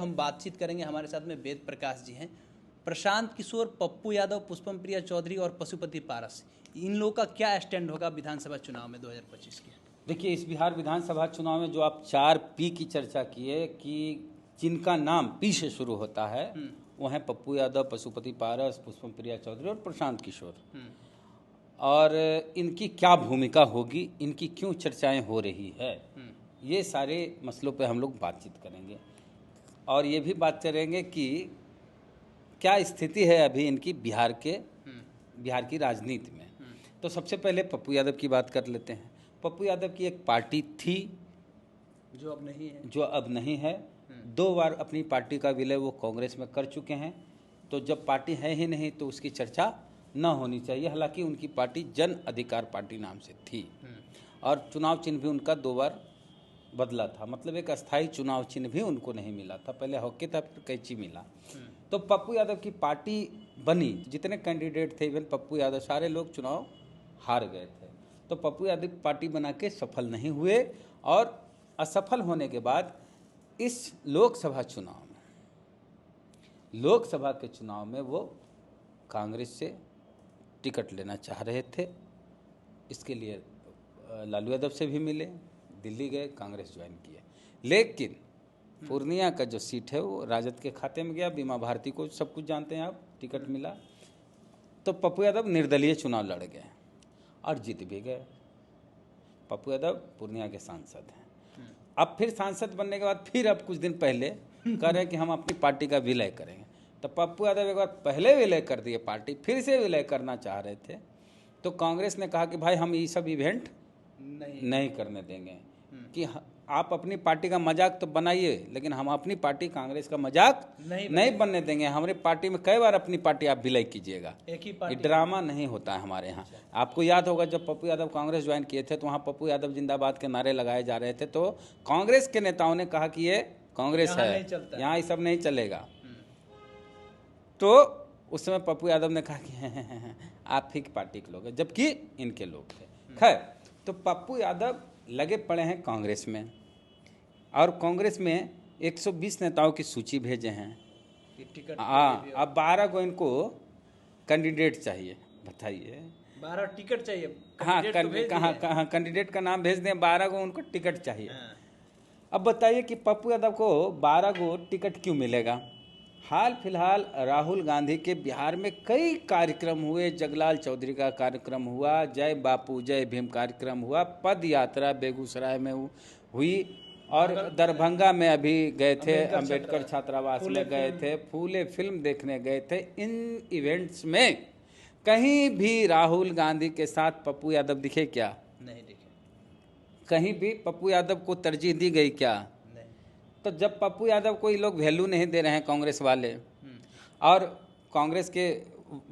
हम बातचीत करेंगे। हमारे साथ में वेद प्रकाश जी हैं, प्रशांत किशोर, पप्पू यादव, पुष्पम प्रिया चौधरी और पशुपति पारस। इन लोगों का क्या स्टैंड होगा विधानसभा चुनाव में 2025 के? देखिए, इस बिहार विधानसभा चुनाव में जो आप 4P की चर्चा किए कि जिनका नाम पी से शुरू होता है वो हैं पप्पू यादव, पशुपति पारस, पुष्पम प्रिया चौधरी और प्रशांत किशोर। और इनकी क्या भूमिका होगी, इनकी क्यों चर्चाएं हो रही है, ये सारे मसलों पे हम लोग बातचीत करेंगे। और ये भी बात करेंगे कि क्या स्थिति है अभी इनकी बिहार की राजनीति में। तो सबसे पहले पप्पू यादव की बात कर लेते हैं। पप्पू यादव की एक पार्टी थी जो अब नहीं है। 2 बार अपनी पार्टी का विलय वो कांग्रेस में कर चुके हैं। तो जब पार्टी है ही नहीं तो उसकी चर्चा न होनी चाहिए। हालांकि उनकी पार्टी जन अधिकार पार्टी नाम से थी और चुनाव चिन्ह भी उनका 2 बार बदला था। मतलब एक अस्थायी चुनाव चिन्ह भी उनको नहीं मिला था। पहले हॉकी था, फिर कैंची मिला। तो पप्पू यादव की पार्टी बनी, जितने कैंडिडेट थे इवन पप्पू यादव, सारे लोग चुनाव हार गए थे। तो पप्पू यादव पार्टी बना के सफल नहीं हुए और असफल होने के बाद इस लोकसभा के चुनाव में वो कांग्रेस से टिकट लेना चाह रहे थे। इसके लिए लालू यादव से भी मिले, दिल्ली गए, कांग्रेस ज्वाइन किए। लेकिन पूर्णिया का जो सीट है वो राजद के खाते में गया। बीमा भारती को सब कुछ जानते हैं आप, टिकट मिला। तो पप्पू यादव निर्दलीय चुनाव लड़ गए और जीत भी गए। पप्पू यादव पूर्णिया के सांसद हैं। अब फिर सांसद बनने के बाद फिर अब कुछ दिन पहले कह रहे हैं कि हम अपनी पार्टी का विलय करेंगे। तो पप्पू यादव एक बार पहले विलय कर दिए, पार्टी फिर से विलय करना चाह रहे थे। तो कांग्रेस ने कहा कि भाई हम ये सब इवेंट नहीं करने देंगे, कि आप अपनी पार्टी का मजाक तो बनाइए लेकिन हम अपनी पार्टी कांग्रेस का मजाक नहीं बनने देंगे। हमारी पार्टी में कई बार अपनी पार्टी आप विलय कीजिएगा, ये ड्रामा नहीं होता है हमारे यहाँ। आपको याद होगा जब पप्पू यादव कांग्रेस ज्वाइन किए थे तो वहाँ पप्पू यादव जिंदाबाद के नारे लगाए जा रहे थे। तो कांग्रेस के नेताओं ने कहा कि ये कांग्रेस है, यहाँ ये सब नहीं चलेगा। तो उस समय पप्पू यादव ने कहा कि आप ही की पार्टी के लोग हैं, जबकि इनके लोग थे। खैर, तो पप्पू यादव लगे पड़े हैं कांग्रेस में और कांग्रेस में 120 नेताओं की सूची भेजे हैं। हाँ, अब 12 को इनको कैंडिडेट चाहिए। बताइए, 12 टिकट चाहिए। हाँ, कहाँ कैंडिडेट का नाम भेज दें, 12 को उनको टिकट चाहिए। अब बताइए कि पप्पू यादव को 12 को टिकट क्यों मिलेगा? हाल फिलहाल राहुल गांधी के बिहार में कई कार्यक्रम हुए। जगलाल चौधरी का कार्यक्रम हुआ, जय बापू जय भीम कार्यक्रम हुआ, पद यात्रा बेगूसराय में हुई और दरभंगा में अभी गए थे, अंबेडकर छात्रावास में गए थे, फूले फिल्म देखने गए थे। इन इवेंट्स में कहीं भी राहुल गांधी के साथ पप्पू यादव दिखे क्या? नहीं दिखे। कहीं भी पप्पू यादव को तरजीह दी गई क्या? तो जब पप्पू यादव को ये लोग वैल्यू नहीं दे रहे हैं कांग्रेस वाले, और कांग्रेस के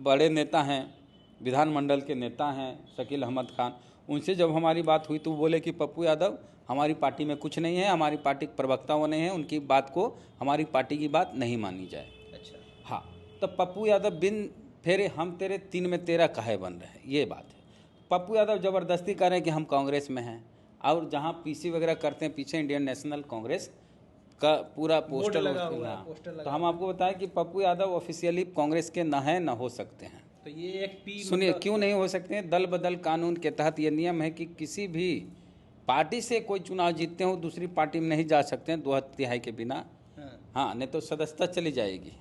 बड़े नेता हैं, विधानमंडल के नेता हैं शकील अहमद खान, उनसे जब हमारी बात हुई तो वो बोले कि पप्पू यादव हमारी पार्टी में कुछ नहीं है, हमारी पार्टी के प्रवक्ता वो नहीं है, उनकी बात को, हमारी पार्टी की बात नहीं मानी जाए। अच्छा, हाँ, तो पप्पू यादव बिन फेरे हम तेरे 3 में 13 काहे बन रहे हैं, ये बात है। पप्पू यादव ज़बरदस्ती कर रहे हैं कि हम कांग्रेस में हैं, और जहाँ पीसी वगैरह करते हैं पीछे इंडियन नेशनल कांग्रेस का पूरा पोस्टर लगा हुआ है। तो हम आपको बताएं कि पप्पू यादव ऑफिशियली कांग्रेस के न है, न हो सकते हैं। तो ये एक पी, सुनिए क्यों नहीं हो सकते हैं। दल बदल कानून के तहत ये नियम है कि किसी भी पार्टी से कोई चुनाव जीतते हो दूसरी पार्टी में नहीं जा सकते हैं 2/3 के बिना। हाँ, नहीं तो सदस्यता चली जाएगी।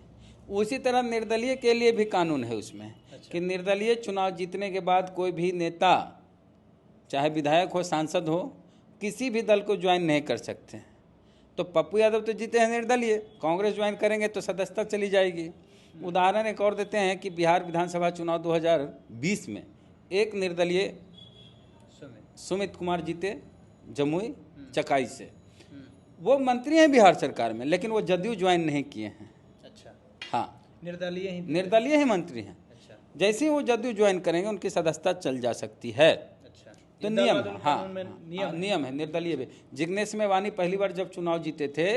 उसी तरह निर्दलीय के लिए भी कानून है उसमें। अच्छा। कि निर्दलीय चुनाव जीतने के बाद कोई भी नेता, चाहे विधायक हो, सांसद हो, किसी भी दल को ज्वाइन नहीं कर सकते। तो पप्पू यादव तो जीते हैं निर्दलीय, कांग्रेस ज्वाइन करेंगे तो सदस्यता चली जाएगी। उदाहरण एक और देते हैं कि बिहार विधानसभा चुनाव 2020 में एक निर्दलीय सुमित कुमार जीते जमुई चकाई से। वो मंत्री हैं बिहार सरकार में, लेकिन वो जदयू ज्वाइन नहीं किए हैं। अच्छा, हाँ, निर्दलीय ही मंत्री हैं। अच्छा, जैसे ही वो जदयू ज्वाइन करेंगे उनकी सदस्यता चल जा सकती है। तो नियम है। हाँ, नियम है निर्दलीय भी। जिग्नेश मेवानी पहली बार जब चुनाव जीते थे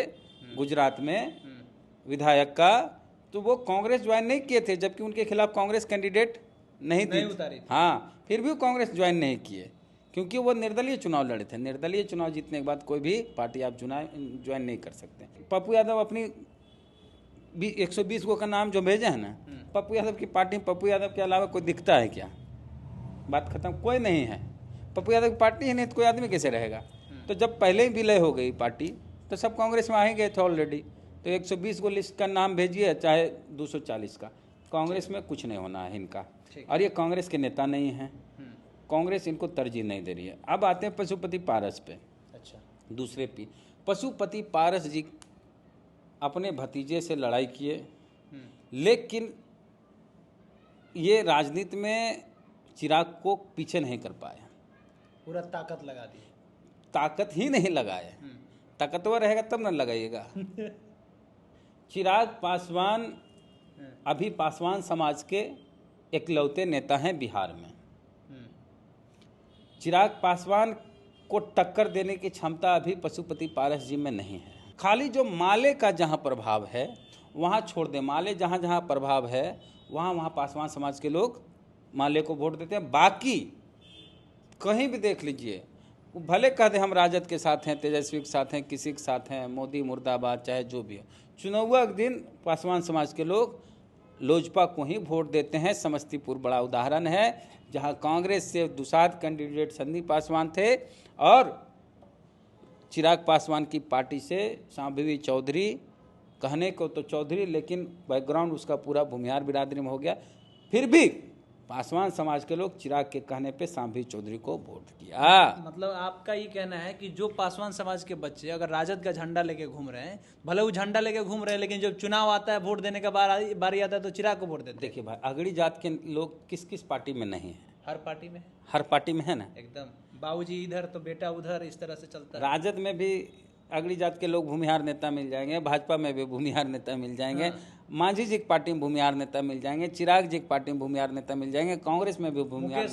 गुजरात में विधायक का, तो वो कांग्रेस ज्वाइन नहीं किए थे, जबकि उनके खिलाफ कांग्रेस कैंडिडेट नहीं थी। हाँ, फिर भी कांग्रेस ज्वाइन नहीं किए क्योंकि वो निर्दलीय चुनाव लड़े थे। निर्दलीय चुनाव जीतने के बाद कोई भी पार्टी आप ज्वाइन नहीं कर सकते। पप्पू यादव अपनी 120 गो का नाम जो भेजे हैं ना, पप्पू यादव की पार्टी में पप्पू यादव के अलावा कोई दिखता है क्या? बात खत्म, कोई नहीं है। पप्पू यादव की पार्टी ही नहीं तो कोई आदमी कैसे रहेगा? तो जब पहले ही विलय हो गई पार्टी तो सब कांग्रेस में आ ही गए थे ऑलरेडी। तो 120 को लिस्ट का नाम भेजिए चाहे 240 का, कांग्रेस में कुछ नहीं होना है इनका। और ये कांग्रेस के नेता नहीं हैं, कांग्रेस इनको तरजीह नहीं दे रही है। अब आते हैं पशुपति पारस पे। अच्छा, दूसरे पी पशुपति पारस जी अपने भतीजे से लड़ाई किए, लेकिन ये राजनीति में चिराग को पीछे नहीं कर पाए, पूरा ताकत लगा दी। ताकत ही नहीं लगाए। ताकतवर रहेगा तब न लगाइएगा। चिराग पासवान अभी पासवान समाज के इकलौते नेता हैं बिहार में। चिराग पासवान को टक्कर देने की क्षमता अभी पशुपति पारस जी में नहीं है। खाली जो माले का जहाँ प्रभाव है वहाँ छोड़ दे, माले जहाँ जहाँ प्रभाव है वहाँ वहाँ पासवान समाज के लोग माले को वोट देते हैं। बाकी कहीं भी देख लीजिए, वो भले कहते हम राजद के साथ हैं, तेजस्वी के साथ हैं, किसी के साथ हैं, मोदी मुर्दाबाद, चाहे जो भी हो, चुनाव के दिन पासवान समाज के लोग लोजपा को ही वोट देते हैं। समस्तीपुर बड़ा उदाहरण है, जहां कांग्रेस से दुसाध कैंडिडेट संदीप पासवान थे और चिराग पासवान की पार्टी से सांभवी चौधरी, कहने को तो चौधरी लेकिन बैकग्राउंड उसका पूरा भूमिहार बिरादरी में हो गया, फिर भी पासवान समाज के लोग चिराग के कहने पे सांभवी चौधरी को वोट किया। मतलब आपका ये कहना है कि जो पासवान समाज के बच्चे अगर राजद का झंडा लेके घूम रहे हैं, भले वो झंडा लेके घूम रहे हैं, लेकिन जब चुनाव आता है, वोट देने का बारी आता है तो चिराग को वोट देते हैं। देखिए भाई, अगड़ी जात के लोग किस किस पार्टी में नहीं है? हर पार्टी में, हर पार्टी में है ना। एकदम बाबूजी इधर तो बेटा उधर, इस तरह से चलता है। राजद में भी अगड़ी जात के लोग भूमिहार नेता मिल जाएंगे, भाजपा में भी भूमिहार नेता मिल जाएंगे, मांझी जी की पार्टी में भूमिहार नेता मिल जाएंगे, चिराग जी की पार्टी में भूमिहार नेता मिल जाएंगे, कांग्रेस में भी भूमिहार,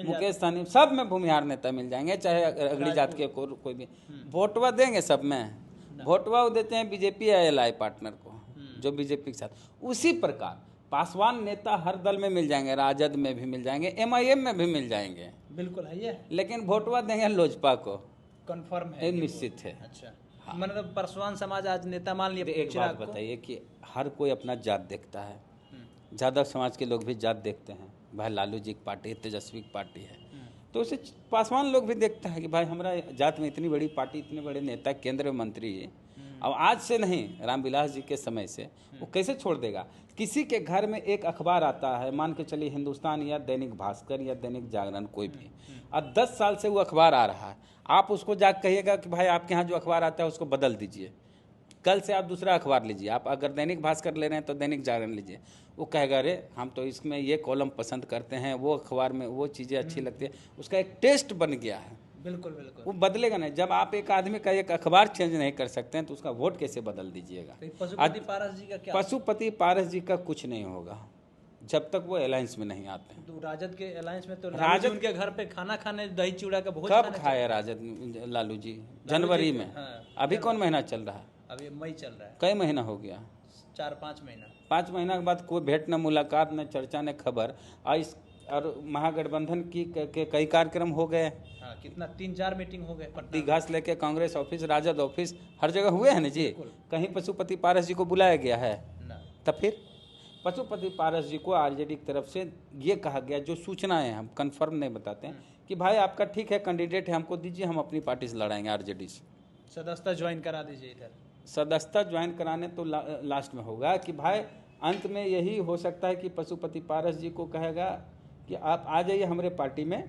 मुकेश सहनी, सब में भूमिहार नेता मिल जाएंगे, चाहे अगड़ी जात के कोई भी। वोटवा देंगे सब में, वोटवा वो देते हैं बीजेपी या एलआई पार्टनर को, जो बीजेपी के साथ। उसी प्रकार पासवान नेता हर दल में मिल जाएंगे, राजद में भी मिल जाएंगे, एमआईएम में भी मिल जाएंगे, बिल्कुल है ये, लेकिन वोटवा देंगे लोजपा को, कंफर्म है, निश्चित है। अच्छा, मतलब पासवान समाज आज नेता मान लिया। एक बात बताइए कि हर कोई अपना जात देखता है, यादव समाज के लोग भी जात देखते हैं, भाई लालू जी की पार्टी, तेजस्वी की पार्टी है, तो उसे पासवान लोग भी देखता है कि भाई हमारा जात में इतनी बड़ी पार्टी, इतने बड़े नेता, केंद्र मंत्री, अब आज से नहीं, रामविलास जी के समय से वो कैसे छोड़ देगा? किसी के घर में एक अखबार आता है, मान के चलिए हिंदुस्तान या दैनिक भास्कर या दैनिक जागरण, कोई भी, और 10 साल से वो अखबार आ रहा है, आप उसको जाकर कहिएगा कि भाई आपके यहाँ जो अखबार आता है उसको बदल दीजिए, कल से आप दूसरा अखबार लीजिए, आप अगर दैनिक भास्कर ले रहे हैं तो दैनिक जागरण लीजिए, वो कहेगा अरे हम तो इसमें ये कॉलम पसंद करते हैं, वो अखबार में वो चीज़ें अच्छी लगती है, उसका एक टेस्ट बन गया है। बिल्कुल बिल्कुल, वो बदलेगा नहीं। जब आप एक आदमी का एक अखबार चेंज नहीं कर सकते हैं तो उसका वोट कैसे बदल दीजिएगा? पशुपति पारस जी का क्या? पशुपति पारस जी का कुछ नहीं होगा जब तक वो अलायंस में नहीं आते हैं। तो राजद के अलायंस में तो राजद उनके घर पे खाना खाने, दही चूड़ा का भोज कब खाया राजद लालू जी? जनवरी में। अभी कौन महीना चल रहा है? अभी मई चल रहा है। कई महीना हो गया? 4-5 महीना। 5 महीना के बाद कोई भेंट न मुलाकात, न चर्चा, न खबर। और महागठबंधन की कई कार्यक्रम हो गए, कितना 3-4 मीटिंग हो गए, दीघा से लेके कांग्रेस ऑफिस, राजद ऑफिस, हर जगह हुए हैं ना जी। कहीं पशुपति पारस जी को बुलाया गया है? तब फिर पशुपति पारस जी को आरजेडी की तरफ से ये कहा गया, जो सूचनाएं हम कंफर्म नहीं बताते हैं, कि भाई आपका ठीक है, कैंडिडेट है, हमको दीजिए, हम अपनी पार्टी से लड़ाएंगे आरजेडी से, सदस्यता ज्वाइन करा दीजिए। इधर सदस्यता ज्वाइन कराने तो लास्ट में होगा कि भाई, अंत में यही हो सकता है कि पशुपति पारस जी को कहेगा कि आप आ जाइए हमारे पार्टी में,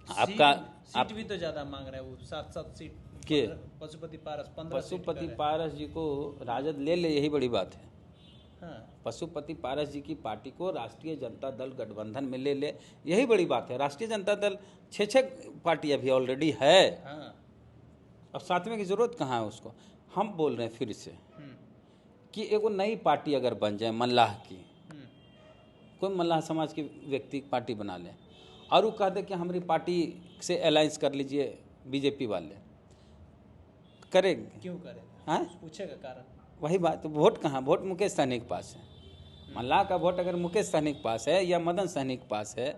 आपका सीट भी तो ज्यादा मांग रहे हैं वो, 7 सीट के पशुपति पारस 15 सीट। पशुपति पारस जी को राजद ले ले, यही बड़ी बात है। हाँ। पशुपति पारस जी की पार्टी को राष्ट्रीय जनता दल गठबंधन में ले ले, यही बड़ी बात है। राष्ट्रीय जनता दल 6 पार्टी अभी ऑलरेडी है। हाँ। अब 7वें की जरूरत कहाँ है उसको? हम बोल रहे हैं फिर से कि एगो नई पार्टी अगर बन जाए, मल्लाह की, कोई मल्लाह समाज के व्यक्ति पार्टी बना ले और वो कह दे कि हमारी पार्टी से अलायंस कर लीजिए बीजेपी वाले, करेंगे? क्यों करें? हाँ, पूछेगा कारण। वही बात, वोट कहाँ? वोट मुकेश सहनी के पास है। मल्लाह का वोट अगर मुकेश सहनी के पास है या मदन सहनी के पास है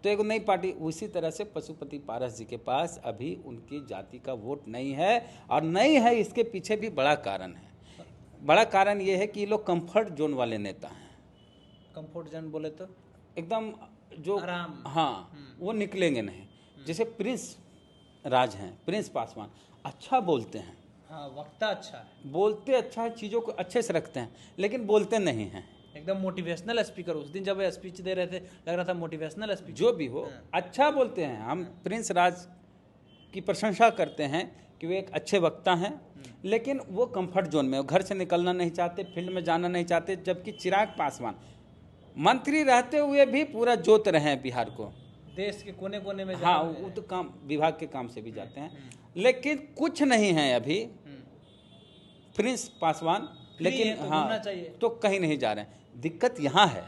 तो एक नई पार्टी। उसी तरह से पशुपति पारस जी के पास अभी उनकी जाति का वोट नहीं है, और नहीं है इसके पीछे भी बड़ा कारण है। बड़ा कारण ये है कि ये लोग कंफर्ट जोन वाले नेता हैं। कंफर्ट जोन बोले तो एकदम जो आराम। हाँ, वो निकलेंगे नहीं। जैसे प्रिंस राज हैं, प्रिंस पासवान अच्छा बोलते हैं, हाँ, वक्ता अच्छा है, बोलते अच्छा है, चीज़ों को अच्छे से रखते हैं, लेकिन बोलते नहीं हैं। एकदम मोटिवेशनल स्पीकर। उस दिन जब वे स्पीच दे रहे थे लग रहा था मोटिवेशनल स्पीच। जो भी हो अच्छा बोलते हैं। हम प्रिंस राज की प्रशंसा करते हैं कि वे एक अच्छे वक्ता हैं, लेकिन वो कंफर्ट जोन में, घर से निकलना नहीं चाहते, फील्ड में जाना नहीं चाहते। जबकि चिराग पासवान मंत्री रहते हुए भी पूरा जोत रहे हैं बिहार को, देश के कोने कोने में हाँ, वो तो काम विभाग के काम से भी जाते हैं, लेकिन कुछ नहीं है अभी प्रिंस पासवान। लेकिन तो हाँ, घूमना चाहिए। तो कहीं नहीं जा रहे हैं। दिक्कत यहाँ है,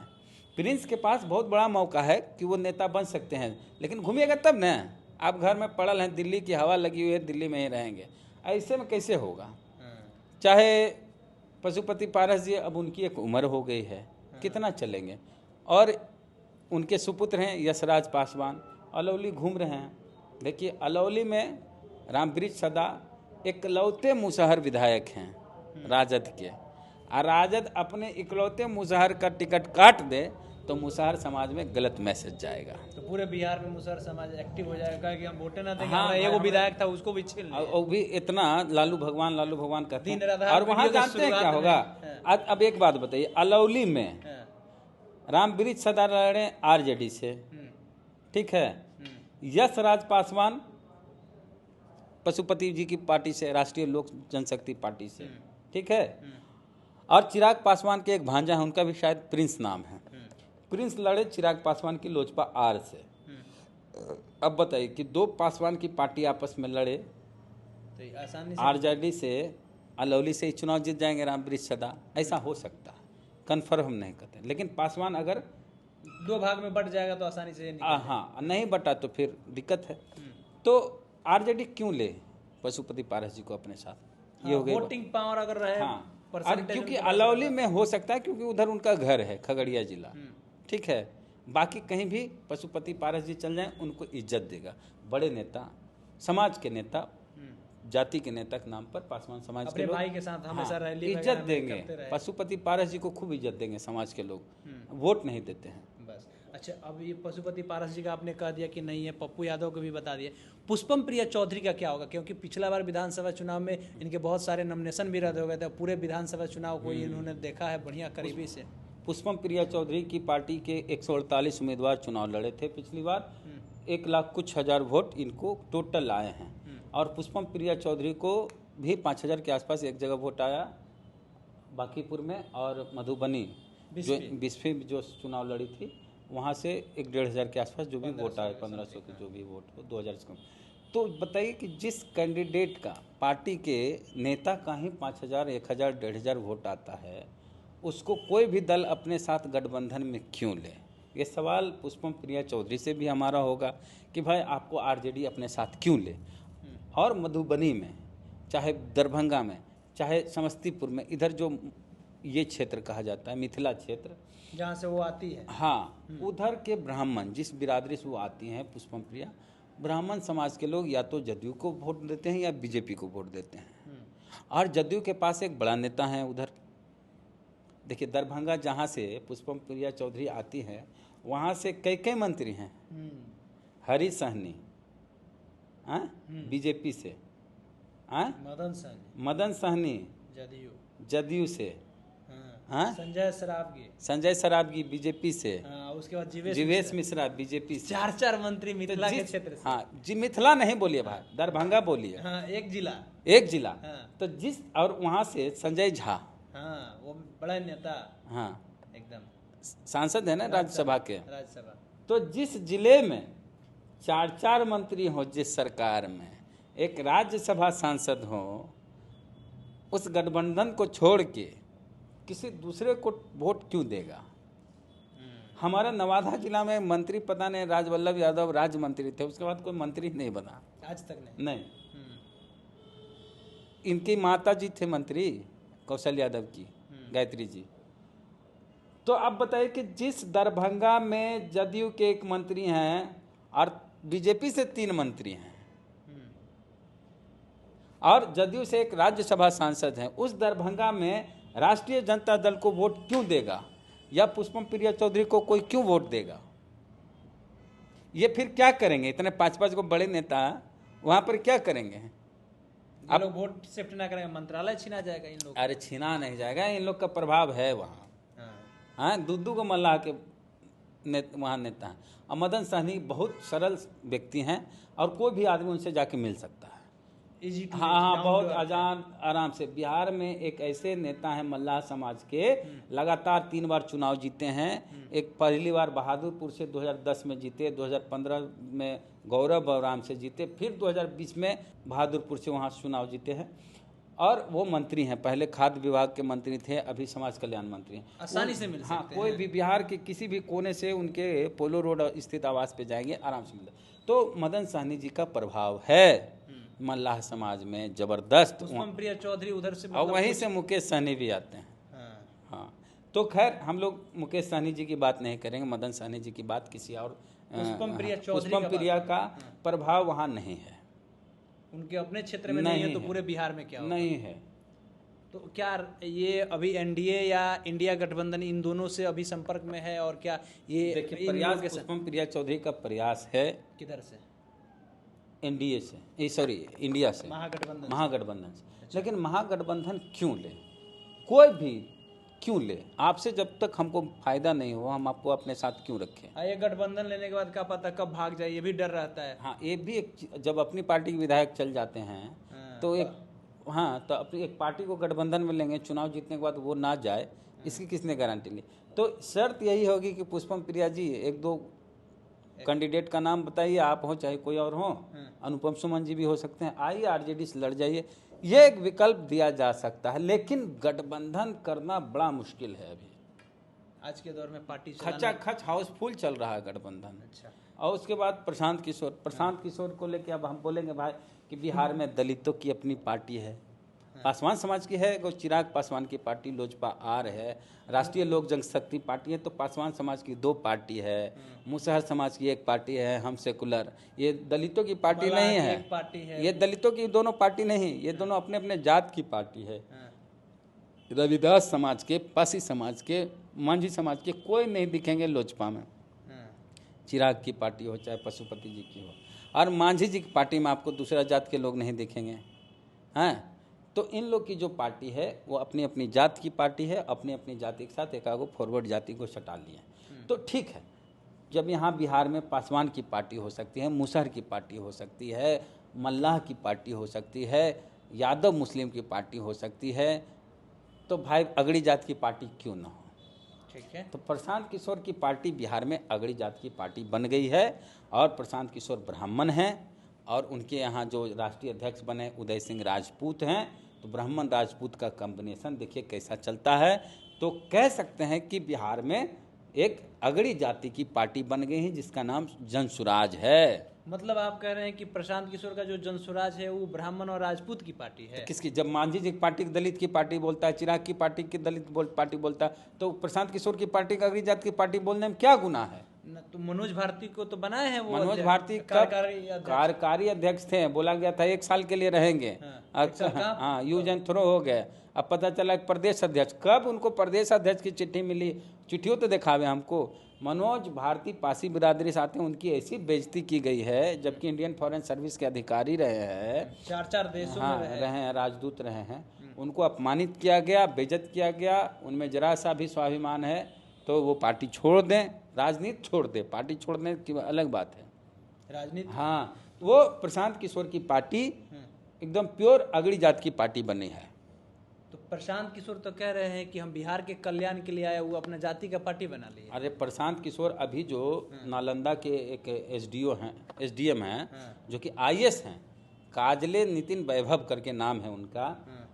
प्रिंस के पास बहुत बड़ा मौका है कि वो नेता बन सकते हैं, लेकिन घूमिएगा तब ना। आप घर में पड़ल हैं, दिल्ली की हवा लगी हुई है, दिल्ली में ही रहेंगे, ऐसे में कैसे होगा। चाहे पशुपति पारस जी, अब उनकी एक उम्र हो गई है, कितना चलेंगे। और उनके सुपुत्र हैं यशराज पासवान, अलौली घूम रहे हैं। देखिए, अलौली में रामवृक्ष सदा इकलौते मुसहर विधायक हैं राजद के, और राजद अपने इकलौते मुसहर का टिकट काट दे तो मुसहर समाज में गलत मैसेज जाएगा। तो पूरे बिहार में मुसहर समाज एक्टिव हो जाएगा कि हम वोटे ना देंगे। हाँ, एगो विधायक था उसको भी छीन लिया। और भी इतना लालू भगवान कहते दिन हैं। रात और वहाँ वीडियो के जानते हैं क्या शुरुआत होगा। में, अब एक बात बताइए, अलौली में रामवृक्ष सदा लड़े आरजेडी से, ठीक है, यशराज पासवान पशुपति जी की पार्टी से, राष्ट्रीय लोक जनशक्ति पार्टी से, ठीक है, और चिराग पासवान के एक भांजा है, उनका भी शायद प्रिंस नाम है। प्रिंस लड़े चिराग पासवान की लोजपा आर से। अब बताइए कि दो पासवान की पार्टी आपस में लड़े, तो आसानी आरजेडी से, अलौली से ही चुनाव जीत जाएंगे रामवृक्ष सदा, ऐसा हो सकता है, कन्फर्म हम नहीं कहते। लेकिन पासवान अगर दो भाग में बट जाएगा तो आसानी से हाँ, नहीं बटा तो फिर दिक्कत है। तो आरजेडी क्यों ले पशुपति पारस जी को अपने साथ, ये हो गई वोटिंग पावर अगर रहे। हाँ, और क्योंकि अलौली में हो सकता है, क्योंकि उधर उनका घर है, खगड़िया जिला, ठीक है। बाकी कहीं भी पशुपति पारस जी चल जाएं, उनको इज्जत देगा। बड़े नेता, समाज के नेता, जाति के नेता के नाम पर पासवान समाज के लोग भाई के साथ हमेशा रैली इज्जत देंगे। पशुपति पारस जी को खूब इज्जत देंगे समाज के लोग, वोट नहीं देते हैं बस। अच्छा, अब ये पशुपति पारस जी का आपने कह दिया कि नहीं है, पप्पू यादव को भी बता दिया। पुष्पम प्रिया चौधरी का क्या होगा, क्योंकि पिछला बार विधानसभा चुनाव में इनके बहुत सारे नॉमिनेशन भी रद्द हो गए थे, पूरे विधानसभा चुनाव को इन्होंने देखा है बढ़िया करीबी से। पुष्पम प्रिया चौधरी की पार्टी के 148 उम्मीदवार चुनाव लड़े थे पिछली बार, 1 लाख कुछ हजार वोट इनको टोटल आए हैं। और पुष्पम प्रिया चौधरी को भी 5000 के आसपास एक जगह वोट आया बांकीपुर में, और मधुबनी जो बिस्फी जो चुनाव लड़ी थी वहाँ से 1-1.5 के आसपास जो भी वोट आए, 1500 के जो भी वोट हो, 2000 से कम। तो बताइए कि जिस कैंडिडेट का, पार्टी के नेता का ही 5000, 1000, 1500 वोट आता है, उसको कोई भी दल अपने साथ गठबंधन में क्यों ले। ये सवाल पुष्पम प्रिया चौधरी से भी हमारा होगा कि भाई आपको आरजेडी अपने साथ क्यों ले। और मधुबनी में, चाहे दरभंगा में, चाहे समस्तीपुर में, इधर जो ये क्षेत्र कहा जाता है मिथिला क्षेत्र, जहाँ से वो आती है, हाँ, उधर के ब्राह्मण, जिस बिरादरी से वो आती हैं पुष्पम प्रिया, ब्राह्मण समाज के लोग या तो जदयू को वोट देते हैं या बीजेपी को वोट देते हैं। और जदयू के पास एक बड़ा नेता है उधर। देखिए, दरभंगा जहाँ से पुष्पम प्रिया चौधरी आती है, वहाँ से कई मंत्री हैं। हरी सहनी बीजेपी से, मदन सहनी जदयू से, संजय सराबगी बीजेपी से, उसके बाद जीवेश मिश्रा बीजेपी से। 4 मंत्री मिथिला के क्षेत्र से। हाँ जी, मिथिला नहीं बोलिए भाई, दरभंगा बोलिए। हाँ, एक जिला। हाँ। तो जिस, और वहाँ से संजय झा, हाँ, वो बड़ा नेता, हाँ, एकदम सांसद है ना राज्यसभा के। राज्यसभा। तो जिस जिले में 4 मंत्री हो, जिस सरकार में एक राज्यसभा सांसद हो, उस गठबंधन को छोड़ के किसी दूसरे को वोट क्यों देगा। हमारा नवादा जिला में मंत्री, पता नहीं, राजवल्लभ यादव राज्य मंत्री थे, उसके बाद कोई मंत्री नहीं बना आज तक नहीं। इनकी माता जी थे मंत्री, कौशल यादव की, गायत्री जी। तो अब बताइए कि जिस दरभंगा में जदयू के 1 मंत्री हैं और बीजेपी से 3 मंत्री हैं, और जदयू से एक राज्यसभा सांसद हैं, उस दरभंगा में राष्ट्रीय जनता दल को वोट क्यों देगा या पुष्पम प्रिया चौधरी को कोई क्यों वोट देगा? ये फिर क्या करेंगे? इतने 5-5 को बड़े नेता वहाँ पर क्या करेंगे? ये लोग वोट शिफ्ट ना करेंगे, मंत्रालय छीना जाएगा इन लोग। अरे छीना नहीं जाएगा, इन लोग का प्रभाव है वहाँ। हाँ। हाँ, दूधू को मल्लाह के वहाँ नेता हैं। और मदन सहनी बहुत सरल व्यक्ति हैं और कोई भी आदमी उनसे जाके मिल सकता है। Easy to हाँ reach, हाँ, down बहुत to earth है। आराम से। बिहार में एक ऐसे नेता हैं मल्लाह समाज के, लगातार 3 बार चुनाव जीते हैं। एक पहली बार बहादुरपुर से 2010 में जीते, 2015 में गौरव बवराम से जीते, फिर 2020 में बहादुरपुर से वहाँ चुनाव जीते हैं। और वो मंत्री हैं, पहले खाद्य विभाग के मंत्री थे, अभी समाज कल्याण मंत्री हैं। आसानी से मिल हाँ, सकते कोई हैं। भी बिहार के किसी भी कोने से उनके पोलो रोड स्थित आवास पे जाएंगे, आराम से मिलता। तो मदन सहनी जी का प्रभाव है मल्लाह समाज में जबरदस्त। पुष्पम प्रिया चौधरी उधर से और वहीं से मुकेश सहनी भी आते हैं। हाँ। हाँ, तो खैर हम लोग मुकेश सहनी जी की बात नहीं करेंगे, मदन सहनी जी की बात किसी और। पुष्पम प्रिया चौधरी पुष्पम का प्रिया बात का प्रभाव वहाँ नहीं है। उनके अपने क्षेत्र में नहीं है तो है। पूरे बिहार में क्या होगा? नहीं है। तो क्या ये अभी एनडीए या इंडिया गठबंधन इन दोनों से अभी संपर्क में है? और क्या ये देखिए, इन प्रयास लोगों के पुष्पम प्रिया चौधरी का प्रयास है किधर से? एनडीए से, सॉरी इंडिया से, महागठबंधन से। महागठबंधन से। लेकिन महागठबंधन क्यों ले? कोई भी क्यों ले? आपसे जब तक हमको फायदा नहीं हो, हम आपको अपने साथ क्यों रखें? ये गठबंधन लेने के बाद क्या पता कब भाग जाए, ये भी डर रहता है। हाँ, ये भी जब अपनी पार्टी के विधायक चल जाते हैं तो तो अपनी एक पार्टी को गठबंधन में लेंगे, चुनाव जीतने के बाद वो ना जाए, इसकी किसने गारंटी ली? तो शर्त यही होगी कि पुष्पम प्रिया जी 1-2 कैंडिडेट का नाम बताइए, आप हो चाहे कोई और हो, अनुपम सुमन जी भी हो सकते हैं, आइए आरजेडी से लड़ जाइए, ये एक विकल्प दिया जा सकता है। लेकिन गठबंधन करना बड़ा मुश्किल है अभी। आज के दौर में पार्टी खचाखच हाउसफुल चल रहा है गठबंधन। अच्छा। और उसके बाद प्रशांत किशोर को लेके अब हम बोलेंगे भाई कि बिहार में दलितों की अपनी पार्टी है, पासवान समाज की है, चिराग पासवान की पार्टी लोजपा आर है, राष्ट्रीय लोक जनशक्ति पार्टी है, तो पासवान समाज की 2 पार्टी है, मुसहर समाज की 1 पार्टी है, हम सेकुलर। ये दलितों की पार्टी नहीं है, एक पार्टी है। ये दलितों की दोनों पार्टी नहीं, ये दोनों अपने अपने जात की पार्टी है। रविदास समाज के, पासी समाज के, मांझी समाज के कोई नहीं दिखेंगे लोजपा में। चिराग की पार्टी हो चाहे पशुपति जी की हो, और मांझी जी की पार्टी में आपको दूसरा जात के लोग नहीं दिखेंगे। हैं, तो इन लोग की जो पार्टी है वो अपनी अपनी जात की पार्टी है, अपनी अपनी जाति के साथ एकागो फॉरवर्ड जाति को सटा लिए। तो ठीक है, जब यहाँ बिहार में पासवान की पार्टी हो सकती है, मुसहर की पार्टी हो सकती है, मल्लाह की पार्टी हो सकती है, यादव मुस्लिम की पार्टी हो सकती है, तो भाई अगड़ी जात की पार्टी क्यों ना हो? ठीक है। तो प्रशांत किशोर की पार्टी बिहार में अगड़ी जात की पार्टी बन गई है, और प्रशांत किशोर ब्राह्मण हैं, और उनके यहाँ जो राष्ट्रीय अध्यक्ष बने उदय सिंह राजपूत हैं, तो ब्राह्मण राजपूत का कॉम्बिनेशन देखिए कैसा चलता है। तो कह सकते हैं कि बिहार में एक अगड़ी जाति की पार्टी बन गई है जिसका नाम जनसुराज है। मतलब आप कह रहे हैं कि प्रशांत किशोर का जो जनसुराज है वो ब्राह्मण और राजपूत की पार्टी है? तो किसकी? जब मांझी जी की पार्टी दलित की पार्टी बोलता है, चिराग की पार्टी की दलित पार्टी बोलता है, तो प्रशांत किशोर की पार्टी का अगड़ी जात की पार्टी बोलने में क्या गुनाह है? तो मनोज भारती को तो बनाए हैं वो मनोज भारती कार्यकारी अध्यक्ष थे, बोला गया था 1 साल के लिए रहेंगे। अच्छा, हाँ, यूज एंड थ्रो हो गए। अब पता चला प्रदेश अध्यक्ष, कब उनको प्रदेश अध्यक्ष की चिट्ठी मिली? चिट्ठियों तो दिखावे हमको। मनोज भारती पासी बिरादरी से आते हैं, उनकी ऐसी बेइज्जती की गई है, जबकि इंडियन फॉरेन सर्विस के अधिकारी रहे हैं, 4 देशों हाँ, में रहे हैं, राजदूत रहे हैं, उनको अपमानित किया गया, बेइज्जत किया गया। उनमें जरा सा भी स्वाभिमान है तो वो पार्टी छोड़ दें, राजनीति छोड़ दें, पार्टी छोड़ने की अलग बात है, राजनीति। हाँ, वो प्रशांत किशोर की पार्टी एकदम प्योर अगड़ी जात की पार्टी बनी है। तो प्रशांत किशोर तो कह रहे हैं कि हम बिहार के कल्याण के लिए आए, वो अपना जाति का पार्टी बना लिए। अरे प्रशांत किशोर अभी जो नालंदा के एक एसडीएम हैं, जो कि आईएएस हैं, काजले नितिन वैभव करके नाम है उनका,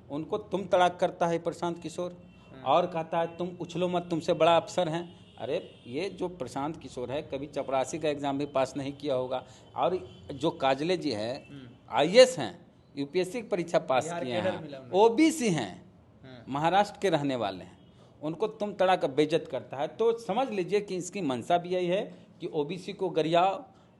उनको तुम तड़ाक करता है प्रशांत किशोर, और कहता है तुम उछलो मत, तुमसे बड़ा अफसर हैं। अरे ये जो प्रशांत किशोर है कभी चपरासी का एग्जाम भी पास नहीं किया होगा, और जो काजले जी हैं आईएएस हैं, यूपीएससी की परीक्षा पास किए हैं, ओबीसी हैं, महाराष्ट्र के रहने वाले हैं, उनको तुम तड़ाक बेइज्जत करता है। तो समझ लीजिए कि इसकी मंशा भी यही है कि ओबीसी को गरियाओ,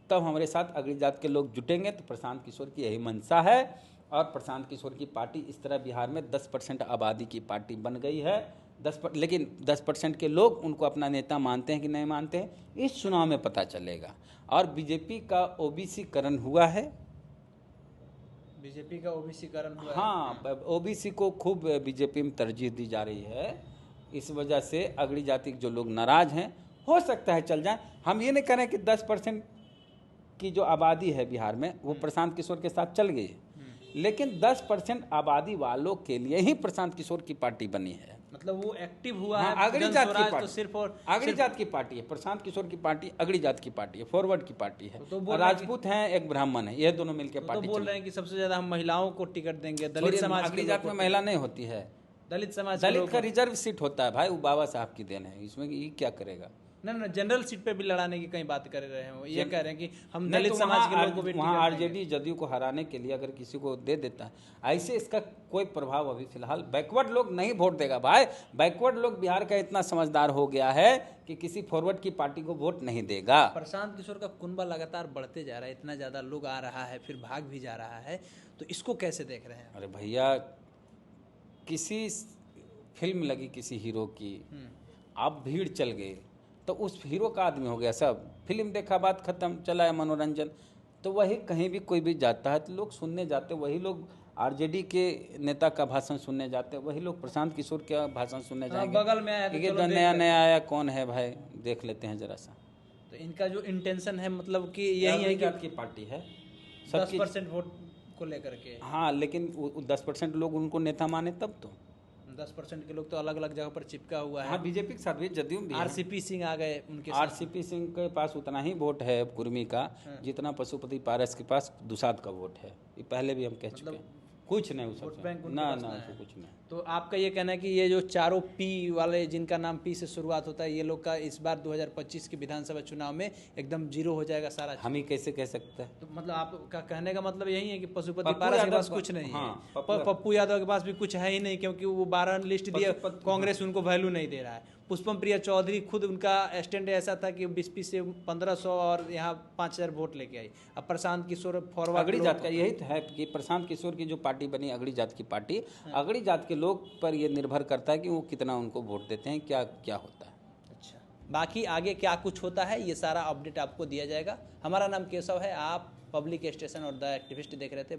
तब हमारे साथ अगली जात के लोग जुटेंगे। तो प्रशांत किशोर की यही मंशा है और प्रशांत किशोर की पार्टी इस तरह बिहार में 10% आबादी की पार्टी बन गई है। लेकिन 10% के लोग उनको अपना नेता मानते हैं कि नहीं मानते हैं, इस चुनाव में पता चलेगा। और बीजेपी का ओबीसीकरण हुआ है, बीजेपी का ओबीसीकरण हुआ है। हाँ, ओबीसी को खूब बीजेपी में तरजीह दी जा रही है। इस वजह से अगड़ी जाति के जो लोग नाराज हैं, हो सकता है चल जाएं। हम ये नहीं कह रहे हैं कि 10% की जो आबादी है बिहार में वो प्रशांत किशोर के साथ चल गई, लेकिन 10% आबादी वालों के लिए ही प्रशांत किशोर की पार्टी बनी है। मतलब वो एक्टिव हुआ हाँ, है। अगड़ी जन जात की स्वराज पार्टी, तो सिर्फ और अगड़ी जात की पार्टी है। प्रशांत किशोर की पार्टी अगड़ी जात की पार्टी है, फॉरवर्ड की पार्टी है। तो बोल राजपूत हैं, एक ब्राह्मण है, ये दोनों मिलकर तो पार्टी बोल रहे हैं कि सबसे ज्यादा हम महिलाओं को टिकट देंगे, दलित समाज अगड़ी के जात लोग में को महिला नहीं होती है। दलित समाज के दलित लोग का रिजर्व सीट होता है भाई, वो बाबा साहब की देन है, इसमें ये क्या करेगा। नहीं, जनरल सीट पे भी लड़ाने की कहीं बात कर रहे हैं। वो ये कह रहे हैं कि हम नहीं दलित तो समाज के लोगों को भी वहाँ टिकट देंगे। आरजेडी जदयू को हराने के लिए अगर किसी को दे देता है, ऐसे इसका कोई प्रभाव अभी फिलहाल बैकवर्ड लोग नहीं वोट देगा भाई। बैकवर्ड लोग बिहार का इतना समझदार हो गया है कि किसी फॉरवर्ड की पार्टी को वोट नहीं देगा। प्रशांत किशोर का कुनबा लगातार बढ़ते जा रहा है, इतना ज़्यादा लोग आ रहा है, फिर भाग भी जा रहा है, तो इसको कैसे देख रहे हैं? अरे भैया, किसी फिल्म लगी किसी हीरो की, अब भीड़ चल गई तो उस हीरो का आदमी हो गया सब। फिल्म देखा, बात खत्म, चला है मनोरंजन। तो वही कहीं भी कोई भी जाता है तो लोग सुनने जाते, वही लोग आरजेडी के नेता का भाषण सुनने जाते, वही लोग प्रशांत किशोर का भाषण सुनने जाएंगे। बगल में आया तो क्योंकि चलो देख नया लेते नया आया कौन है भाई, देख लेते हैं जरा सा। तो इनका जो इंटेंशन है, मतलब कि यही है कि जात की पार्टी है, 10% वोट को लेकर के। हाँ, लेकिन 10% लोग उनको नेता माने तब तो। 10% के लोग तो अलग अलग जगह पर चिपका हुआ है। हाँ, बीजेपी के साथ भी, जदयू भी है। आरसीपी सिंह आ गए उनके साथ। आरसीपी सिंह के पास उतना ही वोट है कुर्मी का, जितना पशुपति पारस के पास दुसाद का वोट है। ये पहले भी हम कह चुके हैं। कुछ नहीं वोट उसका, बैंक उनके ना पास ना ना उसको है। कुछ नहीं। तो आपका ये कहना है कि ये जो चारों पी वाले, जिनका नाम पी से शुरुआत होता है, ये लोग का इस बार 2025 के विधानसभा चुनाव में एकदम जीरो हो जाएगा सारा? हम ही कैसे कह सकते हैं। तो मतलब आपका कहने का मतलब यही है कि पशुपति पप्पू पारस के यादव पास कुछ नहीं हाँ, है। पप्पू यादव के पास भी कुछ है ही नहीं, क्योंकि वो 12 लिस्ट दिए, कांग्रेस उनको वैल्यू नहीं दे रहा है। पुष्पम प्रिया चौधरी खुद, उनका स्टैंड ऐसा था कि 20 से 1500 और यहाँ 5000 वोट लेके आई। अब प्रशांत किशोर फॉरवर्ड अगड़ी जात का यही है कि प्रशांत किशोर की जो पार्टी बनी अगड़ी जात की पार्टी, अगड़ी जात के लोग पर ये निर्भर करता है कि वो कितना उनको वोट देते हैं, क्या क्या होता है। अच्छा, बाकी आगे क्या कुछ होता है ये सारा अपडेट आपको दिया जाएगा। हमारा नाम केशव है, आप पब्लिक स्टेशन और द एक्टिविस्ट देख रहे थे।